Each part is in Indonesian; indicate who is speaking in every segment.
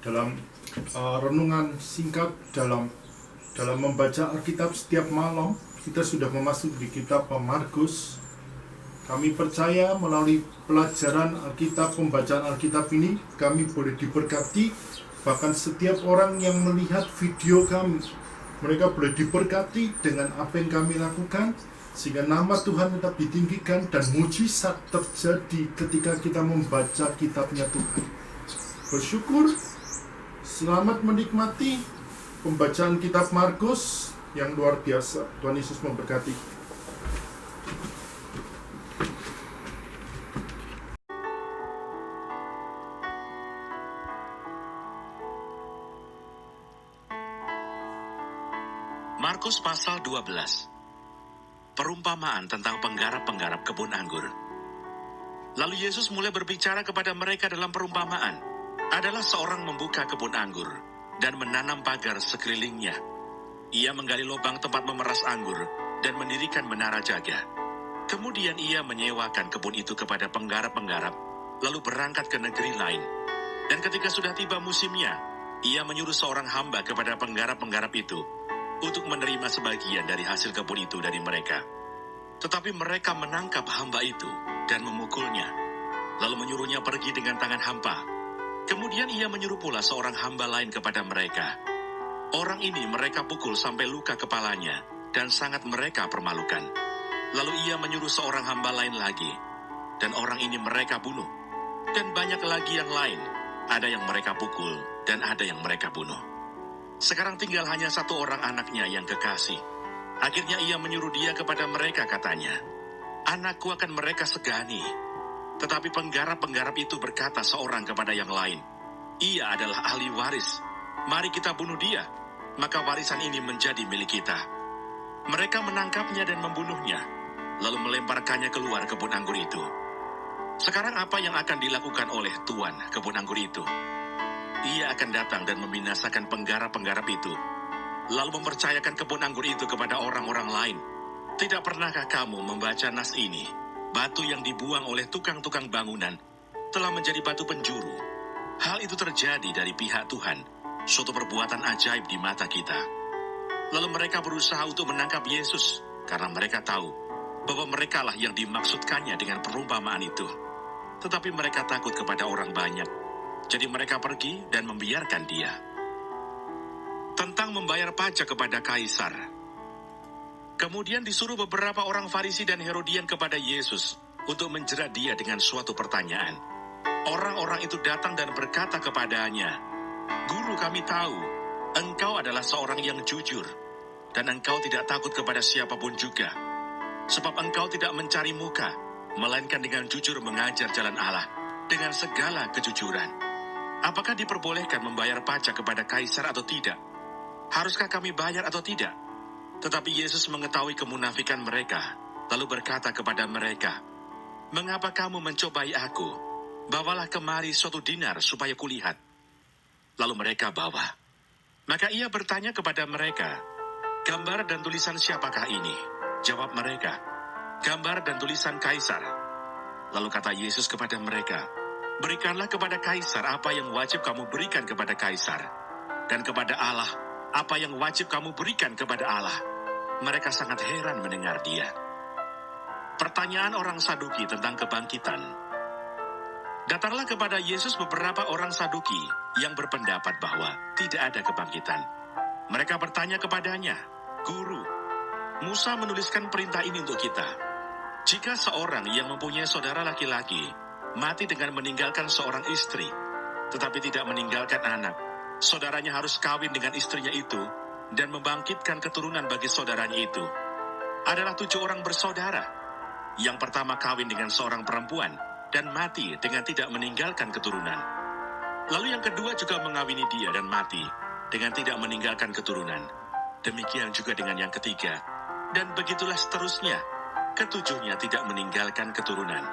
Speaker 1: dalam renungan singkat dalam membaca Alkitab setiap malam. Kita sudah memasuki di kitab Markus. Kami percaya melalui pelajaran Alkitab, pembacaan Alkitab ini, kami boleh diberkati. Bahkan setiap orang yang melihat video kami, mereka boleh diberkati dengan apa yang kami lakukan, sehingga nama Tuhan tetap ditinggikan dan mujizat terjadi ketika kita membaca kitabnya Tuhan. Bersyukur, selamat menikmati pembacaan kitab Markus yang luar biasa. Tuhan Yesus memberkati.
Speaker 2: Markus pasal 12. Perumpamaan tentang penggarap-penggarap kebun anggur. Lalu Yesus mulai berbicara kepada mereka dalam perumpamaan. Adalah seorang membuka kebun anggur dan menanam pagar sekelilingnya. Ia menggali lubang tempat memeras anggur dan mendirikan menara jaga. Kemudian ia menyewakan kebun itu kepada penggarap-penggarap, lalu berangkat ke negeri lain. Dan ketika sudah tiba musimnya, ia menyuruh seorang hamba kepada penggarap-penggarap itu untuk menerima sebagian dari hasil kebun itu dari mereka. Tetapi mereka menangkap hamba itu dan memukulnya, lalu menyuruhnya pergi dengan tangan hampa. Kemudian ia menyuruh pula seorang hamba lain kepada mereka. Orang ini mereka pukul sampai luka kepalanya, dan sangat mereka permalukan. Lalu ia menyuruh seorang hamba lain lagi, dan orang ini mereka bunuh. Dan banyak lagi yang lain, ada yang mereka pukul, dan ada yang mereka bunuh. Sekarang tinggal hanya satu orang anaknya yang kekasih. Akhirnya ia menyuruh dia kepada mereka, katanya, "Anakku akan mereka segani." Tetapi penggarap-penggarap itu berkata seorang kepada yang lain, "Ia adalah ahli waris. Mari kita bunuh dia, maka warisan ini menjadi milik kita." Mereka menangkapnya dan membunuhnya, lalu melemparkannya keluar kebun anggur itu. Sekarang apa yang akan dilakukan oleh tuan kebun anggur itu? Ia akan datang dan membinasakan penggarap-penggarap itu, lalu mempercayakan kebun anggur itu kepada orang-orang lain. Tidak pernahkah kamu membaca nas ini? Batu yang dibuang oleh tukang-tukang bangunan telah menjadi batu penjuru. Hal itu terjadi dari pihak Tuhan, suatu perbuatan ajaib di mata kita. Lalu mereka berusaha untuk menangkap Yesus, karena mereka tahu bahwa merekalah yang dimaksudkannya dengan perumpamaan itu. Tetapi mereka takut kepada orang banyak, jadi mereka pergi dan membiarkan dia. Tentang membayar pajak kepada Kaisar. Kemudian disuruh beberapa orang Farisi dan Herodian kepada Yesus untuk menjerat dia dengan suatu pertanyaan. Orang-orang itu datang dan berkata kepadanya, "Guru, kami tahu, engkau adalah seorang yang jujur, dan engkau tidak takut kepada siapapun juga. Sebab engkau tidak mencari muka, melainkan dengan jujur mengajar jalan Allah, dengan segala kejujuran. Apakah diperbolehkan membayar pajak kepada Kaisar atau tidak? Haruskah kami bayar atau tidak?" Tetapi Yesus mengetahui kemunafikan mereka, lalu berkata kepada mereka, "Mengapa kamu mencobai aku? Bawalah kemari suatu dinar supaya kulihat." Lalu mereka bawa. Maka ia bertanya kepada mereka, "Gambar dan tulisan siapakah ini?" Jawab mereka, "Gambar dan tulisan Kaisar." Lalu kata Yesus kepada mereka, "Berikanlah kepada Kaisar apa yang wajib kamu berikan kepada Kaisar, dan kepada Allah apa yang wajib kamu berikan kepada Allah." Mereka sangat heran mendengar dia. Pertanyaan orang Saduki tentang kebangkitan. Datanglah kepada Yesus beberapa orang Saduki yang berpendapat bahwa tidak ada kebangkitan. Mereka bertanya kepadanya, "Guru, Musa menuliskan perintah ini untuk kita. Jika seorang yang mempunyai saudara laki-laki mati dengan meninggalkan seorang istri, tetapi tidak meninggalkan anak, saudaranya harus kawin dengan istrinya itu dan membangkitkan keturunan bagi saudaranya itu. Adalah 7 orang bersaudara. Yang pertama kawin dengan seorang perempuan dan mati dengan tidak meninggalkan keturunan. Lalu yang kedua juga mengawini dia dan mati dengan tidak meninggalkan keturunan. Demikian juga dengan yang ketiga. Dan begitulah seterusnya. Ketujuhnya tidak meninggalkan keturunan.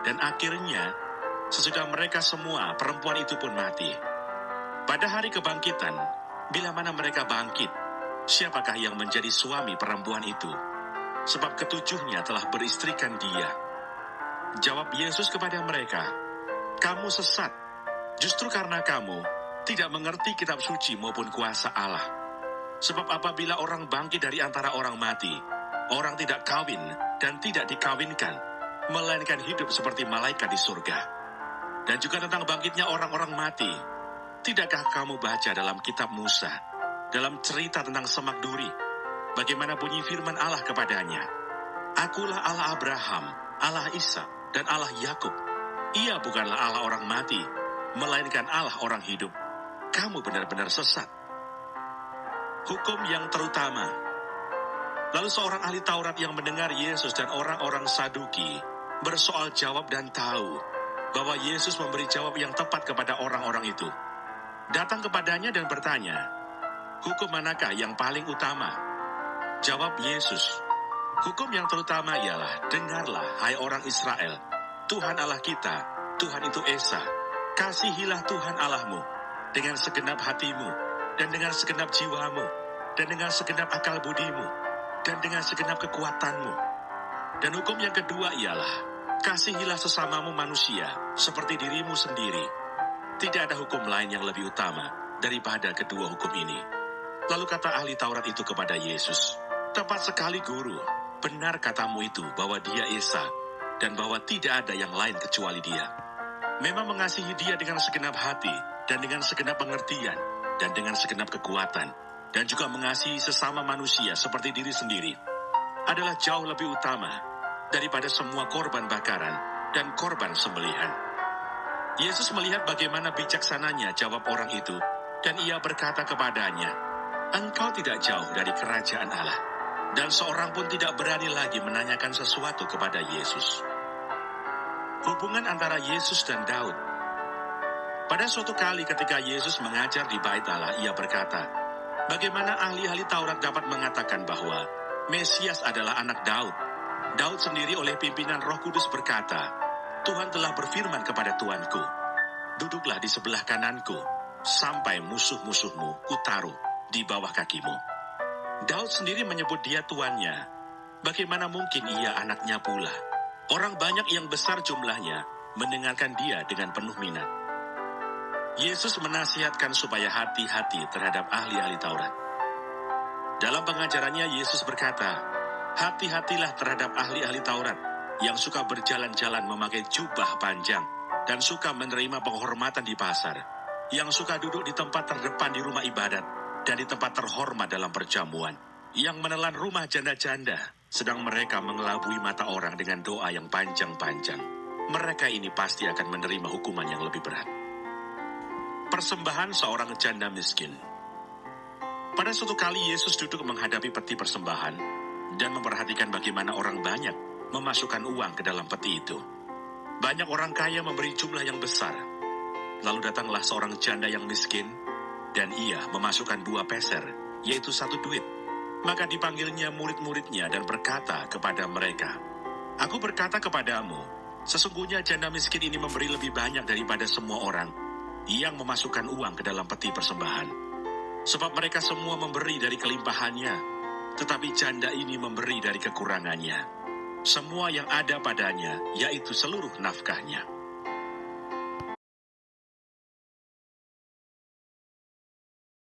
Speaker 2: Dan akhirnya, sesudah mereka semua, perempuan itu pun mati. Pada hari kebangkitan, bila mana mereka bangkit, siapakah yang menjadi suami perempuan itu? Sebab ketujuhnya telah beristrikan dia." Jawab Yesus kepada mereka, "Kamu sesat, justru karena kamu tidak mengerti kitab suci maupun kuasa Allah. Sebab apabila orang bangkit dari antara orang mati, orang tidak kawin dan tidak dikawinkan, melainkan hidup seperti malaikat di surga. Dan juga tentang bangkitnya orang-orang mati, tidakkah kamu baca dalam kitab Musa, dalam cerita tentang semak duri, bagaimana bunyi firman Allah kepadanya, Akulah Allah Abraham, Allah Ishak, dan Allah Yakub. Ia bukanlah Allah orang mati, melainkan Allah orang hidup. Kamu benar-benar sesat. Hukum yang terutama. Lalu seorang ahli Taurat yang mendengar Yesus dan orang-orang Saduki bersoal jawab dan tahu bahwa Yesus memberi jawab yang tepat kepada orang-orang itu, datang kepadanya dan bertanya, hukum manakah yang paling utama? Jawab Yesus, hukum yang terutama ialah, dengarlah hai orang Israel, Tuhan Allah kita, Tuhan itu Esa. Kasihilah Tuhan Allahmu dengan segenap hatimu, dan dengan segenap jiwamu, dan dengan segenap akal budimu, dan dengan segenap kekuatanmu. Dan hukum yang kedua ialah, kasihilah sesamamu manusia seperti dirimu sendiri. Tidak ada hukum lain yang lebih utama daripada kedua hukum ini. Lalu kata ahli Taurat itu kepada Yesus, tepat sekali guru, benar katamu itu bahwa dia Esa, dan bahwa tidak ada yang lain kecuali dia. Memang mengasihi dia dengan segenap hati, dan dengan segenap pengertian, dan dengan segenap kekuatan, dan juga mengasihi sesama manusia seperti diri sendiri, adalah jauh lebih utama daripada semua korban bakaran dan korban sembelihan. Yesus melihat bagaimana bijaksananya jawab orang itu, dan ia berkata kepadanya, engkau tidak jauh dari kerajaan Allah. Dan seorang pun tidak berani lagi menanyakan sesuatu kepada Yesus. Hubungan antara Yesus dan Daud. Pada suatu kali ketika Yesus mengajar di Bait Allah, ia berkata, bagaimana ahli-ahli Taurat dapat mengatakan bahwa Mesias adalah anak Daud? Daud sendiri oleh pimpinan Roh Kudus berkata, Tuhan telah berfirman kepada Tuanku, duduklah di sebelah kananku, sampai musuh-musuhmu kutaruh di bawah kakimu. Daud sendiri menyebut dia tuannya. Bagaimana mungkin ia anaknya pula? Orang banyak yang besar jumlahnya mendengarkan dia dengan penuh minat. Yesus menasihatkan supaya hati-hati terhadap ahli-ahli Taurat. Dalam pengajarannya Yesus berkata, hati-hatilah terhadap ahli-ahli Taurat yang suka berjalan-jalan memakai jubah panjang dan suka menerima penghormatan di pasar, yang suka duduk di tempat terdepan di rumah ibadat dan di tempat terhormat dalam perjamuan, yang menelan rumah janda-janda, sedang mereka mengelabui mata orang dengan doa yang panjang-panjang. Mereka ini pasti akan menerima hukuman yang lebih berat. Persembahan seorang janda miskin. Pada suatu kali Yesus duduk menghadapi peti persembahan dan memperhatikan bagaimana orang banyak memasukkan uang ke dalam peti itu. Banyak orang kaya memberi jumlah yang besar. Lalu datanglah seorang janda yang miskin, dan ia memasukkan 2 peser, yaitu 1 duit. Maka dipanggilnya murid-muridnya dan berkata kepada mereka, aku berkata kepadamu, sesungguhnya janda miskin ini memberi lebih banyak daripada semua orang yang memasukkan uang ke dalam peti persembahan. Sebab mereka semua memberi dari kelimpahannya, tetapi janda ini memberi dari kekurangannya, semua yang ada padanya, yaitu seluruh nafkahnya.